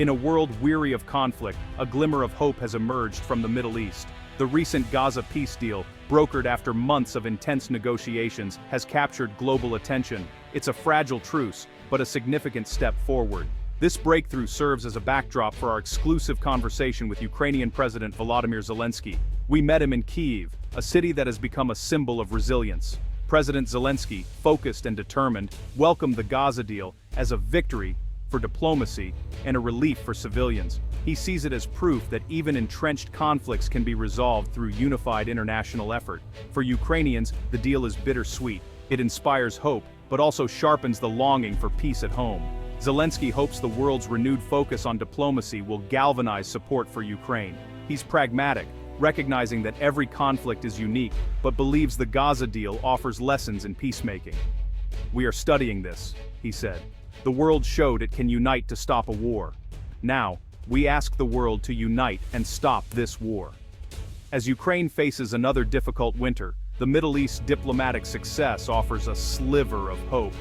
In a world weary of conflict, a glimmer of hope has emerged from the Middle East. The recent Gaza peace deal, brokered after months of intense negotiations, has captured global attention. It's a fragile truce, but a significant step forward. This breakthrough serves as a backdrop for our exclusive conversation with Ukrainian President Volodymyr Zelenskyy. We met him in Kyiv, a city that has become a symbol of resilience. President Zelenskyy, focused and determined, welcomed the Gaza deal as a victory for diplomacy and a relief for civilians. He sees it as proof that even entrenched conflicts can be resolved through unified international effort. For Ukrainians, the deal is bittersweet. It inspires hope, but also sharpens the longing for peace at home. Zelenskyy hopes the world's renewed focus on diplomacy will galvanize support for Ukraine. He's pragmatic, recognizing that every conflict is unique, but believes the Gaza deal offers lessons in peacemaking. "We are studying this," he said. "The world showed it can unite to stop a war. Now, we ask the world to unite and stop this war." As Ukraine faces another difficult winter, the Middle East's diplomatic success offers a sliver of hope.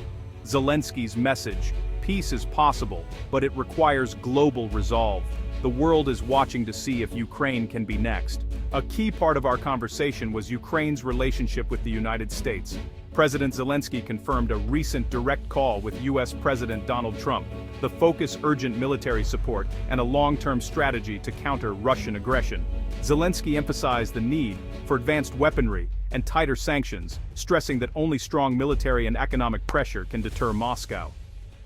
Zelenskyy's message, peace is possible, but it requires global resolve. The world is watching to see if Ukraine can be next. A key part of our conversation was Ukraine's relationship with the United States. President Zelenskyy confirmed a recent direct call with U.S. President Donald Trump, the focus urgent military support, and a long-term strategy to counter Russian aggression. Zelenskyy emphasized the need for advanced weaponry and tighter sanctions, stressing that only strong military and economic pressure can deter Moscow.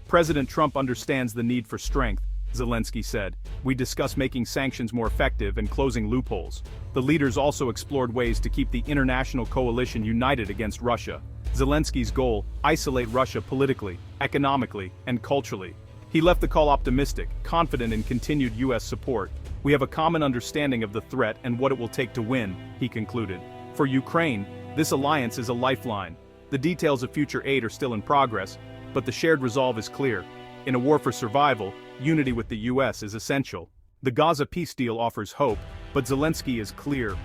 President Trump understands the need for strength, Zelenskyy said. "We discussed making sanctions more effective and closing loopholes." The leaders also explored ways to keep the international coalition united against Russia. Zelenskyy's goal: isolate Russia politically, economically, and culturally. He left the call optimistic, confident in continued U.S. support. "We have a common understanding of the threat and what it will take to win," he concluded. For Ukraine, this alliance is a lifeline. The details of future aid are still in progress, but the shared resolve is clear. In a war for survival, unity with the U.S. is essential. The Gaza peace deal offers hope, but Zelenskyy is clear.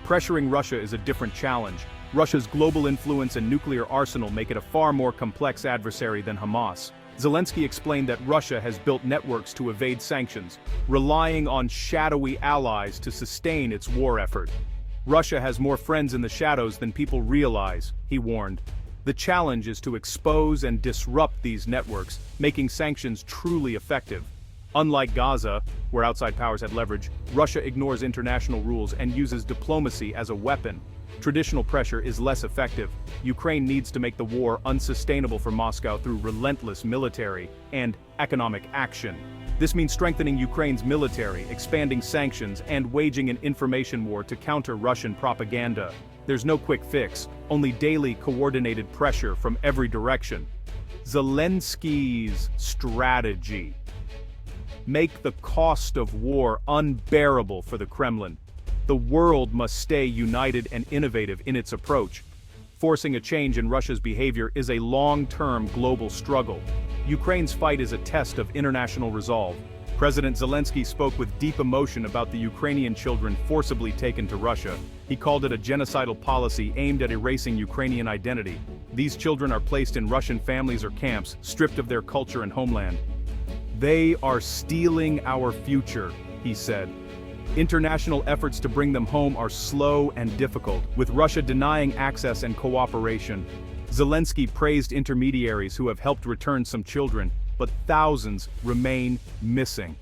Pressuring Russia is a different challenge. Russia's global influence and nuclear arsenal make it a far more complex adversary than Hamas. Zelenskyy explained that Russia has built networks to evade sanctions, relying on shadowy allies to sustain its war effort. "Russia has more friends in the shadows than people realize," he warned. "The challenge is to expose and disrupt these networks, making sanctions truly effective." Unlike Gaza, where outside powers had leverage, Russia ignores international rules and uses diplomacy as a weapon. Traditional pressure is less effective. Ukraine needs to make the war unsustainable for Moscow through relentless military and economic action. This means strengthening Ukraine's military, expanding sanctions, and waging an information war to counter Russian propaganda. There's no quick fix, only daily coordinated pressure from every direction. Zelenskyy's strategy: make the cost of war unbearable for the Kremlin. The world must stay united and innovative in its approach. Forcing a change in Russia's behavior is a long-term global struggle. Ukraine's fight is a test of international resolve. President Zelenskyy spoke with deep emotion about the Ukrainian children forcibly taken to Russia. He called it a genocidal policy aimed at erasing Ukrainian identity. "These children are placed in Russian families or camps, stripped of their culture and homeland. They are stealing our future," he said. "International efforts to bring them home are slow and difficult, with Russia denying access and cooperation." Zelenskyy praised intermediaries who have helped return some children, but thousands remain missing.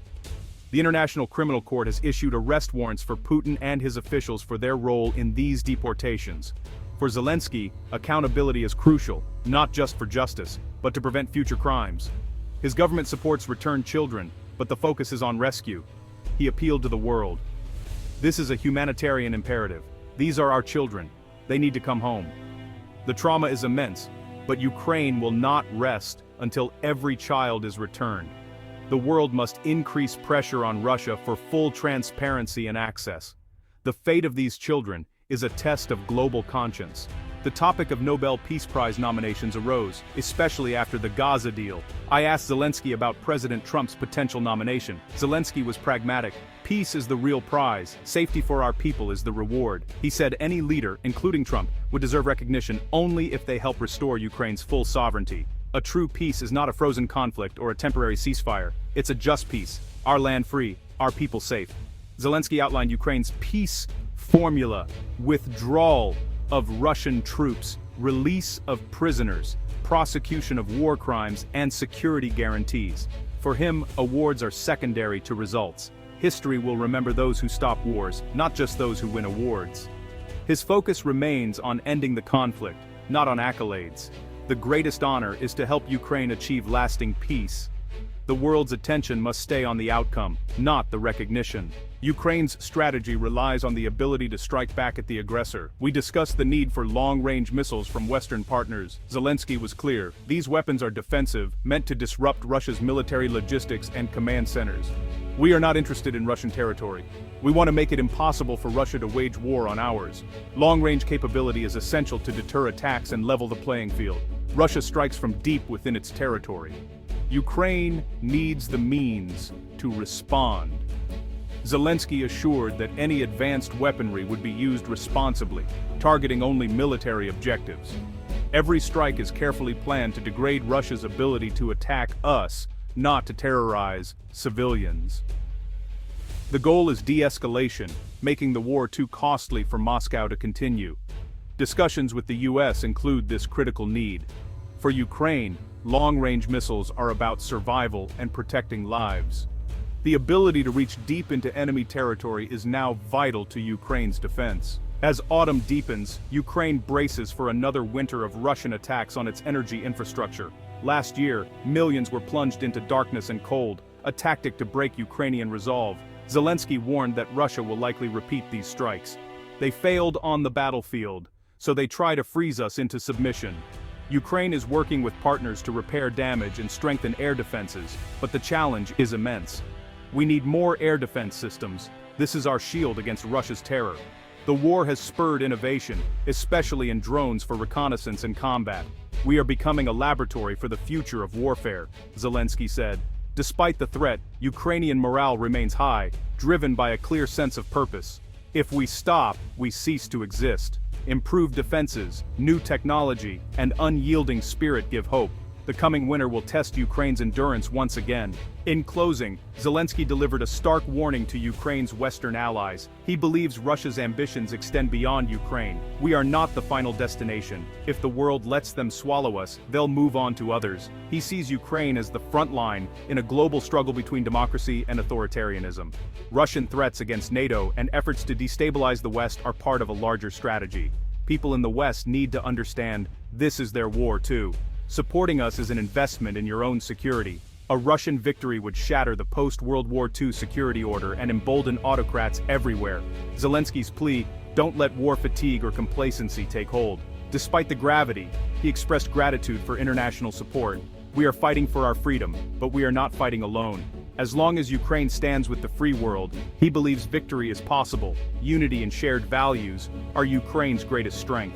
The International Criminal Court has issued arrest warrants for Putin and his officials for their role in these deportations. For Zelenskyy, accountability is crucial, not just for justice, but to prevent future crimes. His government supports returned children, but the focus is on rescue. He appealed to the world. "This is a humanitarian imperative. These are our children. They need to come home. The trauma is immense, but Ukraine will not rest until every child is returned. The world must increase pressure on Russia for full transparency and access. The fate of these children is a test of global conscience." The topic of Nobel Peace Prize nominations arose, especially after the Gaza deal. I asked Zelenskyy about President Trump's potential nomination. Zelenskyy was pragmatic. "Peace is the real prize. Safety for our people is the reward." He said any leader, including Trump, would deserve recognition only if they help restore Ukraine's full sovereignty. A true peace is not a frozen conflict or a temporary ceasefire. It's a just peace, Our land free, our people safe. Zelenskyy outlined Ukraine's peace formula: withdrawal of Russian troops, release of prisoners, prosecution of war crimes, and security guarantees. For him, awards are secondary to results. History will remember those who stop wars, not just those who win awards. His focus remains on ending the conflict, not on accolades. The greatest honor is to help Ukraine achieve lasting peace. The world's attention must stay on the outcome, not the recognition. Ukraine's strategy relies on the ability to strike back at the aggressor. We discussed the need for long-range missiles from Western partners. Zelenskyy was clear: these weapons are defensive, meant to disrupt Russia's military logistics and command centers. We are not interested in Russian territory. We want to make it impossible for Russia to wage war on ours. Long-range capability is essential to deter attacks and level the playing field. Russia strikes from deep within its territory. Ukraine needs the means to respond. Zelenskyy assured that any advanced weaponry would be used responsibly, targeting only military objectives. Every strike is carefully planned to degrade Russia's ability to attack us, not to terrorize civilians. The goal is de-escalation, making the war too costly for Moscow to continue. Discussions with the US include this critical need. For Ukraine, long-range missiles are about survival and protecting lives. The ability to reach deep into enemy territory is now vital to Ukraine's defense. As autumn deepens, Ukraine braces for another winter of Russian attacks on its energy infrastructure. Last year, millions were plunged into darkness and cold, a tactic to break Ukrainian resolve. Zelenskyy warned that Russia will likely repeat these strikes. They failed on the battlefield, so they try to freeze us into submission. Ukraine is working with partners to repair damage and strengthen air defenses, but the challenge is immense. We need more air defense systems. This is our shield against Russia's terror. The war has spurred innovation, especially in drones for reconnaissance and combat. We are becoming a laboratory for the future of warfare, Zelenskyy said. Despite the threat, Ukrainian morale remains high, driven by a clear sense of purpose. If we stop, we cease to exist. Improved defenses, new technology, and unyielding spirit give hope. The coming winter will test Ukraine's endurance once again. In closing, Zelenskyy delivered a stark warning to Ukraine's Western allies. He believes Russia's ambitions extend beyond Ukraine. We are not the final destination. If the world lets them swallow us, they'll move on to others. He sees Ukraine as the front line in a global struggle between democracy and authoritarianism. Russian threats against NATO and efforts to destabilize the West are part of a larger strategy. People in the West need to understand this is their war too. Supporting us is an investment in your own security. A Russian victory would shatter the post-World War II security order and embolden autocrats everywhere. Zelenskyy's plea: don't let war fatigue or complacency take hold. Despite the gravity, he expressed gratitude for international support. We are fighting for our freedom, but we are not fighting alone. As long as Ukraine stands with the free world, he believes victory is possible. Unity and shared values are Ukraine's greatest strength.